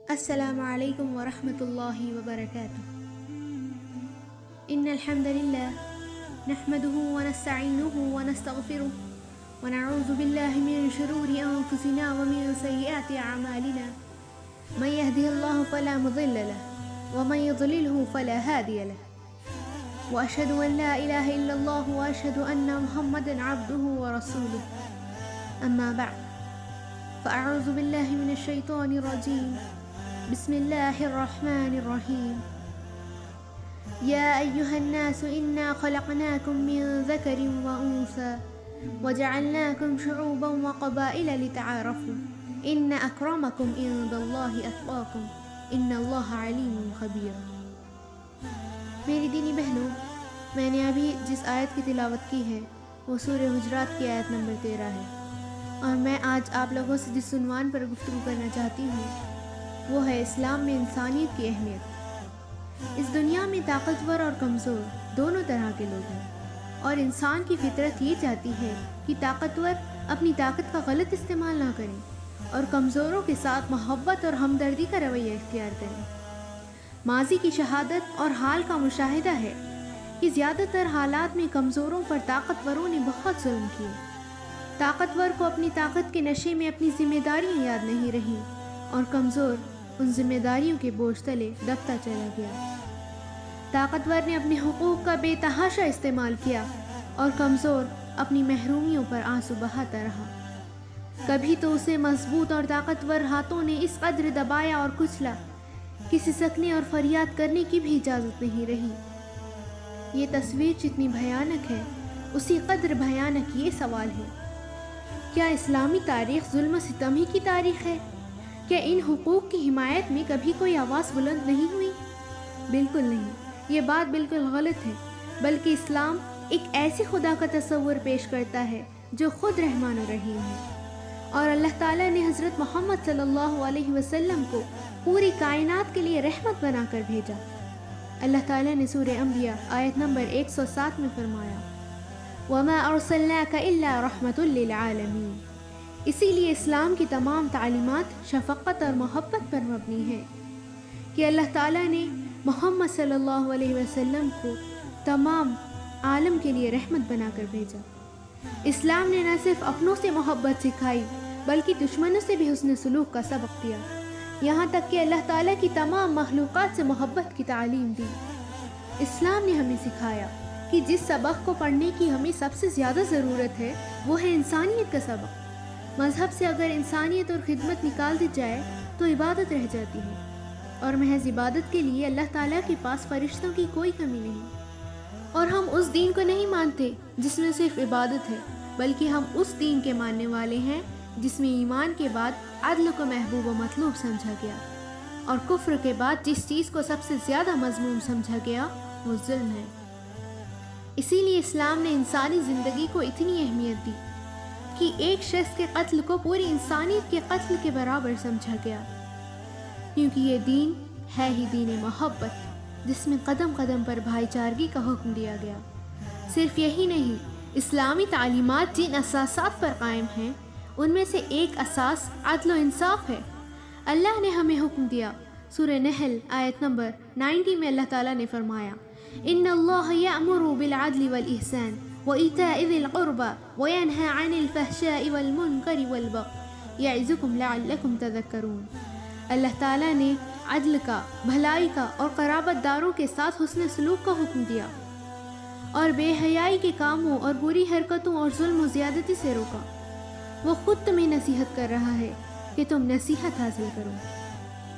السلام علیکم ورحمۃ اللہ وبرکاتہ۔ ان الحمد للہ نحمده ونستعینه ونستغفره ونعوذ باللہ من شرور انفسنا ومن سیئات اعمالنا من يهده الله فلا مضل له ومن يضلله فلا هادي له واشهد ان لا اله الا الله واشهد ان محمدا عبده ورسوله اما بعد فاعوذ باللہ من الشیطان الرجیم بسم اللہ الرحمن الرحیم یا ایہا الناس انا خلقناکم من ذکر وانثى وجعلناکم شعوبا وقبائل لتعارفوا ان اکرمکم عند اللہ اتقاکم ان اللہ علیم خبیر۔ میری دینی بہنوں، میں نے ابھی جس آیت کی تلاوت کی ہے وہ سورہ حجرات کی آیت نمبر 13 ہے، اور میں آج آپ لوگوں سے جس عنوان پر گفتگو کرنا چاہتی ہوں وہ ہے اسلام میں انسانیت کی اہمیت۔ اس دنیا میں طاقتور اور کمزور دونوں طرح کے لوگ ہیں، اور انسان کی فطرت یہ چاہتی ہے کہ طاقتور اپنی طاقت کا غلط استعمال نہ کریں اور کمزوروں کے ساتھ محبت اور ہمدردی کا رویہ اختیار کریں۔ ماضی کی شہادت اور حال کا مشاہدہ ہے کہ زیادہ تر حالات میں کمزوروں پر طاقتوروں نے بہت ظلم کیے۔ طاقتور کو اپنی طاقت کے نشے میں اپنی ذمہ داریاں یاد نہیں رہیں اور کمزور ان ذمہ داریوں کے بوجھ تلے دبتا چلا گیا۔ طاقتور نے اپنے حقوق کا بے تحاشا استعمال کیا اور کمزور اپنی محرومیوں پر آنسو بہاتا رہا۔ کبھی تو اسے مضبوط اور طاقتور ہاتھوں نے اس قدر دبایا اور کچلا کہ سسکنے اور فریاد کرنے کی بھی اجازت نہیں رہی۔ یہ تصویر جتنی بھیانک ہے اسی قدر بھیانک یہ سوال ہے، کیا اسلامی تاریخ ظلم و ستم ہی کی تاریخ ہے؟ کیا ان حقوق کی حمایت میں کبھی کوئی آواز بلند نہیں ہوئی؟ بالکل نہیں، یہ بات بالکل غلط ہے، بلکہ اسلام ایک ایسے خدا کا تصور پیش کرتا ہے جو خود رحمان و رحیم ہے، اور اللہ تعالیٰ نے حضرت محمد صلی اللہ علیہ وسلم کو پوری کائنات کے لیے رحمت بنا کر بھیجا۔ اللہ تعالیٰ نے سورہ انبیاء آیت نمبر 107 میں فرمایا وَمَا أَرْسَلْنَاكَ إِلَّا رَحْمَةٌ لِّلْعَالَمِينَ۔ اسی لیے اسلام کی تمام تعلیمات شفقت اور محبت پر مبنی ہے کہ اللہ تعالیٰ نے محمد صلی اللہ علیہ وسلم کو تمام عالم کے لیے رحمت بنا کر بھیجا۔ اسلام نے نہ صرف اپنوں سے محبت سکھائی بلکہ دشمنوں سے بھی حسن سلوک کا سبق دیا، یہاں تک کہ اللہ تعالیٰ کی تمام مخلوقات سے محبت کی تعلیم دی۔ اسلام نے ہمیں سکھایا کہ جس سبق کو پڑھنے کی ہمیں سب سے زیادہ ضرورت ہے وہ ہے انسانیت کا سبق۔ مذہب سے اگر انسانیت اور خدمت نکال دی جائے تو عبادت رہ جاتی ہے، اور محض عبادت کے لیے اللہ تعالیٰ کے پاس فرشتوں کی کوئی کمی نہیں۔ اور ہم اس دین کو نہیں مانتے جس میں صرف عبادت ہے، بلکہ ہم اس دین کے ماننے والے ہیں جس میں ایمان کے بعد عدل کو محبوب و مطلوب سمجھا گیا، اور کفر کے بعد جس چیز کو سب سے زیادہ مذموم سمجھا گیا وہ ظلم ہے۔ اسی لیے اسلام نے انسانی زندگی کو اتنی اہمیت دی کہ ایک شخص کے قتل کو پوری انسانیت کے قتل کے برابر سمجھا گیا، کیونکہ یہ دین ہے ہی دین محبت جس میں قدم قدم پر بھائی چارگی کا حکم دیا گیا۔ صرف یہی نہیں، اسلامی تعلیمات جن اساسات پر قائم ہیں ان میں سے ایک اساس عدل و انصاف ہے۔ اللہ نے ہمیں حکم دیا، سورہ نحل آیت نمبر 90 میں اللہ تعالیٰ نے فرمایا ان اللہ یأمر بالعدل والإحسان وإیتاء ذی القربى وینہی عن الفحشاء والمنکر والبغی یعظکم لعلکم تذکرون۔ اللہ تعالیٰ نے عدل کا، بھلائی کا اور قرابت داروں کے ساتھ حسن سلوک کا حکم دیا، اور بے حیائی کے کاموں اور بری حرکتوں اور ظلم و زیادتی سے روکا۔ وہ خود تمہیں نصیحت کر رہا ہے کہ تم نصیحت حاصل کرو۔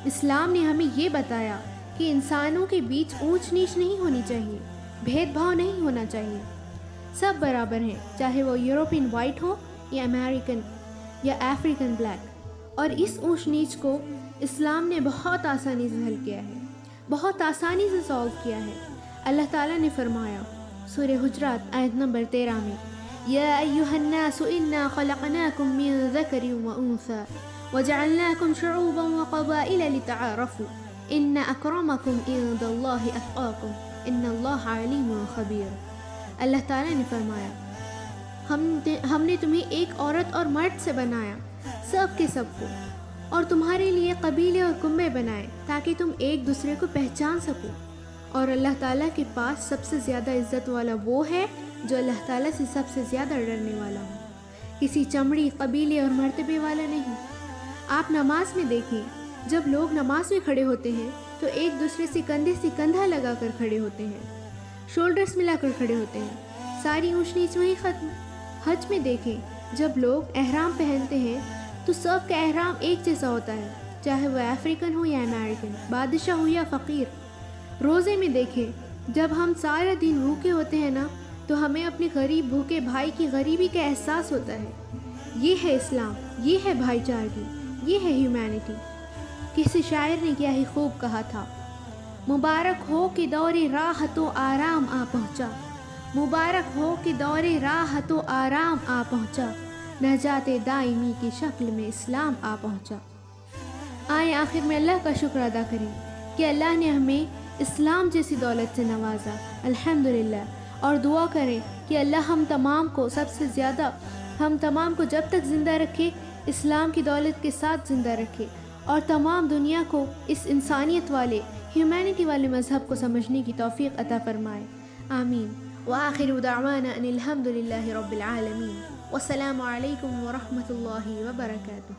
اسلام نے ہمیں یہ بتایا کہ انسانوں کے بیچ اونچ نیچ نہیں ہونی چاہیے، بھید بھاؤ نہیں ہونا چاہیے، سب برابر ہیں، چاہے وہ یورپین وائٹ ہو یا امریکن یا افریقن بلیک۔ اور اس اونچ نیچ کو اسلام نے بہت آسانی سے حل کیا ہے، بہت آسانی سے سالو کیا ہے۔ اللہ تعالیٰ نے فرمایا سورہ حجرات آیت نمبر 13 میں یا ایہا الناس انا خلقناکم من ذکر وانثى وجعلناکم شعوبا وقبائل لتعارفوا ان اکرمکم عند اللہ اتقاکم ان اللہ علیم خبیر۔ اللہ تعالیٰ نے فرمایا ہم نے تمہیں ایک عورت اور مرد سے بنایا، سب کے سب کو، اور تمہارے لیے قبیلے اور کنبے بنائے تاکہ تم ایک دوسرے کو پہچان سکو۔ اور اللہ تعالیٰ کے پاس سب سے زیادہ عزت والا وہ ہے جو اللہ تعالیٰ سے سب سے زیادہ ڈرنے والا ہو، کسی چمڑی، قبیلے اور مرتبے والا نہیں۔ آپ نماز میں دیکھیں، جب لوگ نماز میں کھڑے ہوتے ہیں تو ایک دوسرے سے کندھے سے کندھا لگا کر کھڑے ہوتے ہیں، شولڈرز ملا کر کھڑے ہوتے ہیں، ساری اونچ نیچ وہیں ختم۔ حج میں دیکھیں، جب لوگ احرام پہنتے ہیں تو سب کا احرام ایک جیسا ہوتا ہے، چاہے وہ افریقن ہو یا امریکن، بادشاہ ہو یا فقیر۔ روزے میں دیکھیں، جب ہم سارا دن بھوکے ہوتے ہیں نا تو ہمیں اپنے غریب بھوکے بھائی کی غریبی کا احساس ہوتا ہے۔ یہ ہے اسلام، یہ ہے بھائی چارگی، یہ ہے ہیومینٹی۔ کسی شاعر نے کیا ہی خوب کہا تھا، مبارک ہو کہ دور راحت و آرام آ پہنچا، مبارک ہو کہ دور راحت و آرام آ پہنچا، نجات دائمی کی شکل میں اسلام آ پہنچا۔ آئیں آخر میں اللہ کا شکر ادا کریں کہ اللہ نے ہمیں اسلام جیسی دولت سے نوازا، الحمدللہ، اور دعا کریں کہ اللہ ہم تمام کو جب تک زندہ رکھے اسلام کی دولت کے ساتھ زندہ رکھے، اور تمام دنیا کو اس انسانیت والے، ہیومینٹی والے مذہب کو سمجھنے کی توفیق عطا فرمائے، آمین۔ وآخر دعوانا ان الحمدللہ رب العالمین، والسلام علیکم ورحمۃ اللہ وبرکاتہ۔